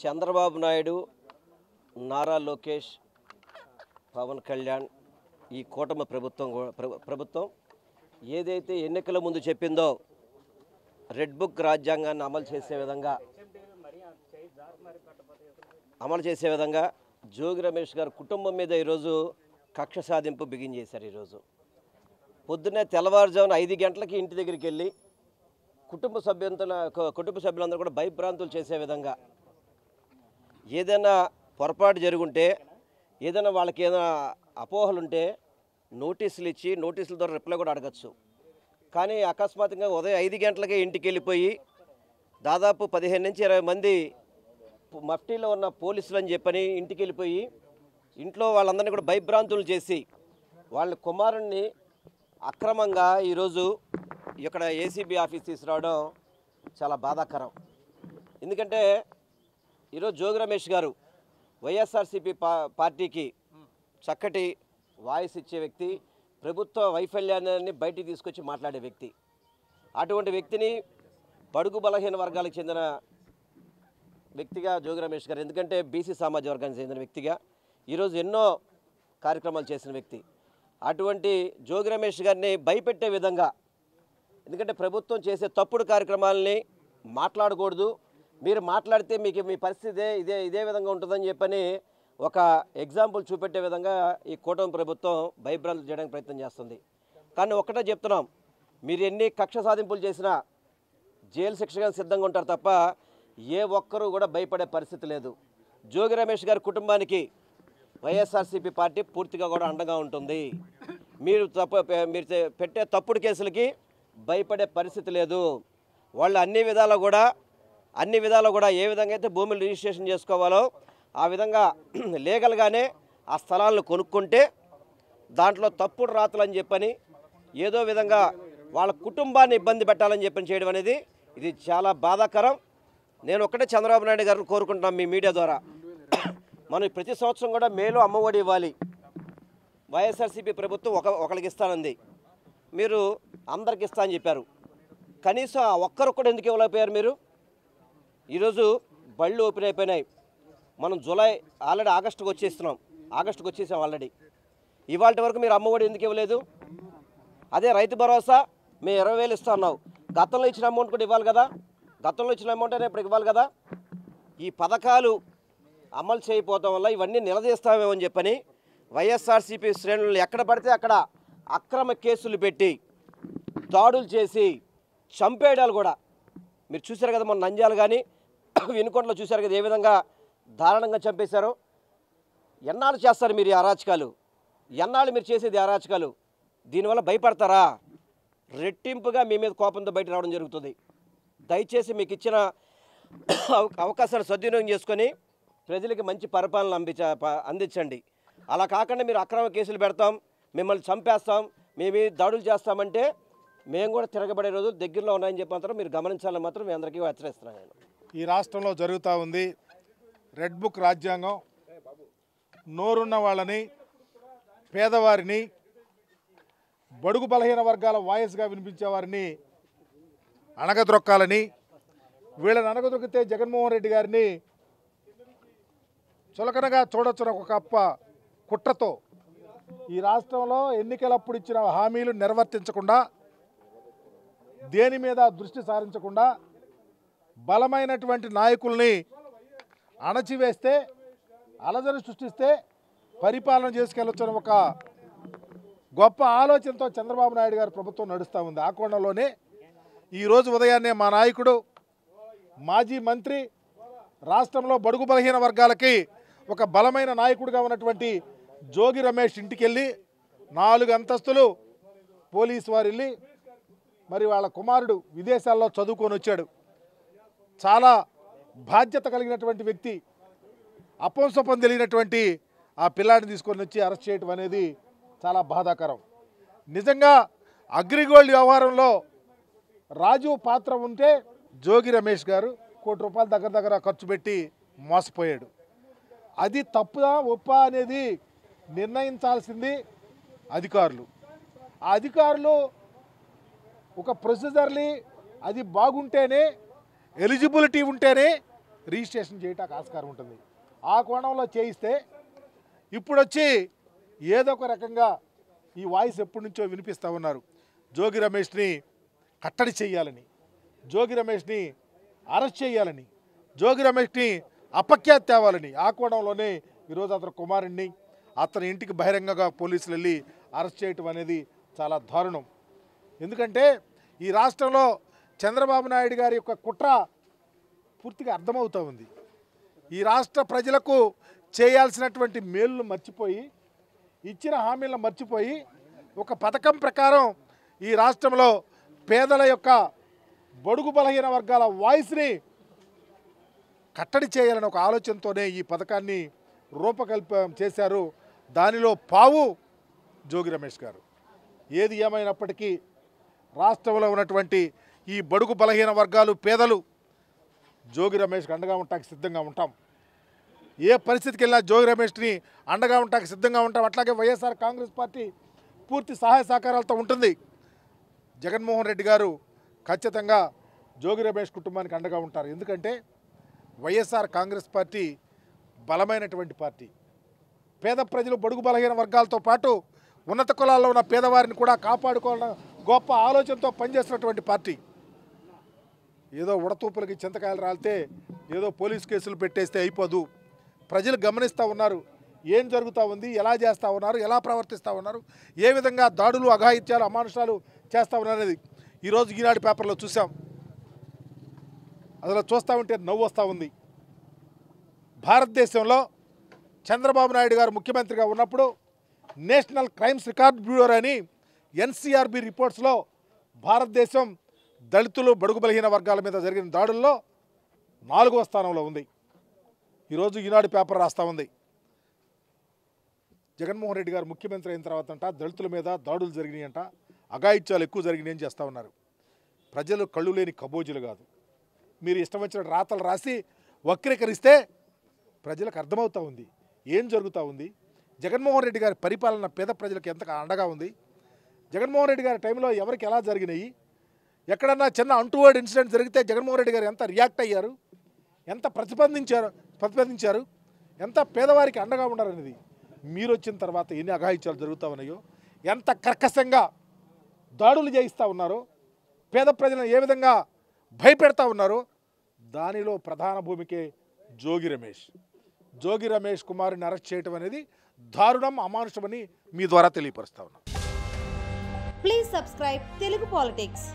చంద్రబాబు నాయుడు, నారా లోకేష్, పవన్ కళ్యాణ్ ఈ కూటమి ప్రభుత్వం ఏదైతే ఎన్నికల ముందు చెప్పిందో రెడ్ బుక్ రాజ్యాంగాన్ని అమలు చేసే విధంగా జోగి రమేష్ గారి కుటుంబం మీద ఈరోజు కక్ష సాధింపు బిగించేశారు. ఈరోజు పొద్దున్నే తెల్లవారుజామున 5 గంటలకి ఇంటి దగ్గరికి వెళ్ళి కుటుంబ సభ్యులందరూ కూడా భయభ్రాంతులు చేసే విధంగా ఏదైనా పొరపాటు జరుగుంటే ఏదైనా వాళ్ళకి ఏదైనా అపోహలుంటే నోటీసులు ఇచ్చి నోటీసుల ద్వారా రిప్లై కూడా అడగచ్చు. కానీ అకస్మాత్తుగా ఉదయం 5 గంటలకే ఇంటికి వెళ్ళిపోయి దాదాపు 15 నుంచి 20 మంది మఫ్టీలో ఉన్న పోలీసులు అని చెప్పని ఇంటికి వెళ్ళిపోయి ఇంట్లో వాళ్ళందరినీ కూడా భయభ్రాంతులు చేసి వాళ్ళ కుమారుణ్ణి అక్రమంగా ఈరోజు ఇక్కడ ఏసీబీ ఆఫీస్ తీసుకురావడం చాలా బాధాకరం. ఎందుకంటే ఈరోజు జోగి రమేష్ గారు వైఎస్ఆర్సీపీ పార్టీకి చక్కటి వాయిస్ ఇచ్చే వ్యక్తి, ప్రభుత్వ వైఫల్యాన్ని బయటికి తీసుకొచ్చి మాట్లాడే వ్యక్తి. అటువంటి వ్యక్తిని బడుగు బలహీన వర్గాలకు చెందిన వ్యక్తిగా జోగి రమేష్ గారు, ఎందుకంటే బీసీ సామాజిక వర్గానికి చెందిన వ్యక్తిగా ఈరోజు ఎన్నో కార్యక్రమాలు చేసిన వ్యక్తి. అటువంటి జోగి రమేష్ గారిని భయపెట్టే విధంగా, ఎందుకంటే ప్రభుత్వం చేసే తప్పుడు కార్యక్రమాలని మాట్లాడకూడదు, మీరు మాట్లాడితే మీకు మీ పరిస్థితి ఇదే విధంగా ఉంటుందని చెప్పని ఒక ఎగ్జాంపుల్ చూపెట్టే విధంగా ఈ కూటమి ప్రభుత్వం భయభ్రాంతులు చేయడానికి ప్రయత్నం చేస్తుంది. కానీ ఒక్కటే చెప్తున్నాం, మీరు ఎన్ని కక్ష సాధింపులు చేసినా జైలు శిక్షగా సిద్ధంగా ఉంటారు తప్ప ఏ ఒక్కరూ కూడా భయపడే పరిస్థితి లేదు. జోగి రమేష్ గారి కుటుంబానికి వైఎస్ఆర్సీపీ పార్టీ పూర్తిగా కూడా అండగా ఉంటుంది. మీరు పెట్టే తప్పుడు కేసులకి భయపడే పరిస్థితి లేదు. వాళ్ళు అన్ని విధాలా కూడా ఏ విధంగా అయితే భూములు రిజిస్ట్రేషన్ చేసుకోవాలో ఆ విధంగా లీగల్గానే ఆ స్థలాలను కొనుక్కుంటే దాంట్లో తప్పుడు రాతలు అని చెప్పని ఏదో విధంగా వాళ్ళ కుటుంబాన్ని ఇబ్బంది పెట్టాలని చెప్పని చేయడం అనేది ఇది చాలా బాధాకరం. నేను ఒక్కటే చంద్రబాబు నాయుడు గారిని కోరుకుంటున్నాను మీ మీడియా ద్వారా, మనం ప్రతి సంవత్సరం కూడా మేలో అమ్మఒడి ఇవ్వాలి. వైఎస్ఆర్సీపీ ప్రభుత్వం ఒకరికి ఇస్తానంది, మీరు అందరికి ఇస్తా అని చెప్పారు. కనీసం ఆ ఒక్కరు కూడా ఎందుకు ఇవ్వలేకపోయారు మీరు? ఈరోజు బళ్ళు ఓపెన్ అయిపోయినాయి. మనం జూలై ఆల్రెడీ ఆగస్టుకు వచ్చేసాం ఆల్రెడీ. ఇవాళ వరకు మీరు అమ్మఒడి ఎందుకు ఇవ్వలేదు? అదే రైతు భరోసా మేము 20,000 ఇస్తా అన్నావు, గతంలో ఇచ్చిన అమౌంట్ కూడా ఇవ్వాలి కదా, గతంలో ఇచ్చిన అమౌంట్ అయినా ఇప్పుడు ఇవ్వాలి కదా. ఈ పథకాలు అమలు చేయకపోవడం వల్ల ఇవన్నీ నిలదీస్తామేమో అని చెప్పని వైఎస్ఆర్సీపీ శ్రేణులను ఎక్కడ పడితే అక్కడ అక్రమ కేసులు పెట్టి దాడులు చేసి చంపేయడాలు కూడా మీరు చూశారు కదా. మొన్న నంద్యాల కానీ వినుకొండలో చూశారు కదా ఏ విధంగా దారుణంగా చంపేశారో. ఎన్నాళ్ళు చేస్తారు మీరు ఈ అరాచకాలు? ఎన్నాళ్ళు మీరు చేసేది అరాచకాలు? దీనివల్ల భయపడతారా? రెట్టింపుగా మీ మీద కోపంతో బయట రావడం జరుగుతుంది. దయచేసి మీకు ఇచ్చిన అవకాశాన్ని సద్వినియోగం చేసుకొని ప్రజలకి మంచి పరిపాలన అందించండి. అలా కాకుండా మీరు అక్రమ కేసులు పెడతాం, మిమ్మల్ని చంపేస్తాం, మేము దాడులు చేస్తామంటే మేము కూడా తిరగబడే రోజులు దగ్గరలో ఉన్నాయని చెప్పి మాత్రం మీరు గమనించాలని మాత్రం మీ అందరికీ హెచ్చరిస్తున్నాను. నేను ఈ రాష్ట్రంలో జరుగుతూ ఉంది రెడ్ బుక్ రాజ్యాంగం. నోరున్న వాళ్ళని, పేదవారిని, బడుగు బలహీన వర్గాల వాయిస్గా వినిపించే వారిని అణగద్రొక్కాలని, వీళ్ళని అణగదొక్కితే జగన్మోహన్ రెడ్డి గారిని చులకనగా చూడొచ్చిన ఒక కప్ప కుట్రతో ఈ రాష్ట్రంలో ఎన్నికలప్పుడు ఇచ్చిన హామీలు నిర్వర్తించకుండా, దేని మీద దృష్టి సారించకుండా బలమైనటువంటి నాయకుల్ని అణచివేస్తే, అలజడి సృష్టిస్తే పరిపాలన చేసుకెళ్ళొచ్చిన ఒక గొప్ప ఆలోచనతో చంద్రబాబు నాయుడు గారి ప్రభుత్వం నడుస్తూ ఉంది. ఆ కోణంలోనే ఈరోజు ఉదయాన్నే మా నాయకుడు, మాజీ మంత్రి, రాష్ట్రంలో బడుగు బలహీన వర్గాలకి ఒక బలమైన నాయకుడిగా ఉన్నటువంటి జోగి రమేష్ ఇంటికి వెళ్ళి 4 అంతస్తులు పోలీసు వారు వెళ్ళి, మరి వాళ్ళ కుమారుడు విదేశాల్లో చదువుకొని వచ్చాడు, చాలా బాధ్యత కలిగినటువంటి వ్యక్తి, అపంసపం తెలియనటువంటి ఆ పిల్లాడిని తీసుకొని వచ్చి అరెస్ట్ చేయడం అనేది చాలా బాధాకరం. నిజంగా అగ్రిగోల్డ్ వ్యవహారంలో రాజు పాత్ర ఉంటే జోగి రమేష్ గారు ₹1 కోటి దగ్గర ఖర్చు పెట్టి మోసపోయాడు. అది తప్పుదా ఒప్పా అనేది నిర్ణయించాల్సింది అధికారులు. ఆ అధికారులు ఒక ప్రొసీజర్ని అది బాగుంటేనే, ఎలిజిబిలిటీ ఉంటేనే రిజిస్ట్రేషన్ చేయటానికి ఆస్కారం ఉంటుంది. ఆ కోణంలో చేయిస్తే ఇప్పుడు వచ్చి ఏదో ఒక రకంగా ఈ వాయిస్ ఎప్పటి నుంచో వినిపిస్తూ ఉన్నారు. జోగి రమేష్ని కట్టడి చేయాలని, జోగి రమేష్ని అరెస్ట్ చేయాలని, జోగి రమేష్ని అపఖ్యాతి తేవాలని. ఆ కోణంలోనే ఈరోజు అతని కుమారుణ్ణి అతని ఇంటికి బహిరంగంగా పోలీసులు వెళ్ళి అరెస్ట్ చేయటం అనేది చాలా దారుణం. ఎందుకంటే ఈ రాష్ట్రంలో చంద్రబాబు నాయుడు గారి యొక్క కుట్ర పూర్తిగా అర్థమవుతూ ఉంది. ఈ రాష్ట్ర ప్రజలకు చేయాల్సినటువంటి మేలును మర్చిపోయి, ఇచ్చిన హామీలను మర్చిపోయి, ఒక పథకం ప్రకారం ఈ రాష్ట్రంలో పేదల యొక్క బడుగు బలహీన వర్గాల వాయిస్ని కట్టడి చేయాలని ఒక ఆలోచనతోనే ఈ పథకాన్ని రూపకల్పన చేశారు. దానిలో పావు జోగి రమేష్ గారు. ఏది ఏమైనప్పటికీ రాష్ట్రంలో ఉన్నటువంటి ఈ బడుగు బలహీన వర్గాలు, పేదలు జోగి రమేష్కి అండగా ఉండటానికి సిద్ధంగా ఉంటాం. ఏ పరిస్థితికి వెళ్ళినా జోగి రమేష్ని అండగా ఉండటానికి సిద్ధంగా ఉంటాం. అట్లాగే వైఎస్ఆర్ కాంగ్రెస్ పార్టీ పూర్తి సహాయ సహకారాలతో ఉంటుంది. జగన్మోహన్ రెడ్డి గారు ఖచ్చితంగా జోగి రమేష్ కుటుంబానికి అండగా ఉంటారు. ఎందుకంటే వైఎస్ఆర్ కాంగ్రెస్ పార్టీ బలమైనటువంటి పార్టీ. పేద ప్రజలు, బడుగు బలహీన వర్గాలతో పాటు ఉన్నత కులాల్లో ఉన్న పేదవారిని కూడా కాపాడుకోవాలన్న గొప్ప ఆలోచనతో పనిచేస్తున్నటువంటి పార్టీ. ఏదో ఉడతూపులకి చింతకాయలు రాలితే ఏదో పోలీస్ కేసులు పెట్టేస్తే అయిపోదు. ప్రజలు గమనిస్తూ ఉన్నారు ఏం జరుగుతూ ఉంది, ఎలా చేస్తూ ఉన్నారు, ఎలా ప్రవర్తిస్తూ ఉన్నారు, ఏ విధంగా దాడులు, అఘాయిత్యాలు, అమానుషాలు చేస్తూ ఉన్నారు అనేది ఈరోజు ఈనాడు పేపర్లో చూసాం. అసలు చూస్తూ ఉంటే నవ్వు వస్తూ ఉంది. భారతదేశంలో చంద్రబాబు నాయుడు గారు ముఖ్యమంత్రిగా ఉన్నప్పుడు నేషనల్ క్రైమ్స్ రికార్డ్ బ్యూరో అని ఎన్సీఆర్బీ రిపోర్ట్స్లో భారతదేశం దళితులు, బడుగు బలహీన వర్గాల మీద జరిగిన దాడుల్లో 4వ స్థానంలో ఉంది. ఈరోజు ఈనాడు పేపర్ రాస్తూ ఉంది. జగన్మోహన్ రెడ్డి గారు ముఖ్యమంత్రి అయిన తర్వాత అంట దళితుల మీద దాడులు జరిగినాయంట, అఘాయిత్యాలు ఎక్కువ జరిగినాయని చేస్తూ ఉన్నారు. ప్రజలు కళ్ళు లేని కబోజులు కాదు. మీరు ఇష్టం వచ్చిన రాతలు రాసి వక్రీకరిస్తే ప్రజలకు అర్థమవుతూ ఉంది ఏం జరుగుతూ ఉంది. జగన్మోహన్ రెడ్డి గారి పరిపాలన పేద ప్రజలకు ఎంత అండగా ఉంది. జగన్మోహన్ రెడ్డి గారి టైంలో ఎవరికి ఎలా జరిగినాయి, ఎక్కడన్నా చిన్న అంటువర్డ్ ఇన్సిడెంట్ జరిగితే జగన్మోహన్ రెడ్డి గారు ఎంత రియాక్ట్ అయ్యారు, ఎంత ప్రతిపాదించారు, ఎంత పేదవారికి అండగా ఉన్నారనేది మీరు వచ్చిన తర్వాత ఎన్ని అఘాయిత్యాలు జరుగుతూ ఉన్నాయో, ఎంత కర్కశంగా దాడులు చేయిస్తూ ఉన్నారో, పేద ప్రజలను ఏ విధంగా భయపెడతా ఉన్నారో దానిలో ప్రధాన భూమికే జోగి రమేష్. జోగి రమేష్ కుమారుని అరెస్ట్ చేయడం అనేది దారుణం, అమానుషమని మీ ద్వారా తెలియపరుస్తా ఉన్నాను. Please subscribe Telugu politics.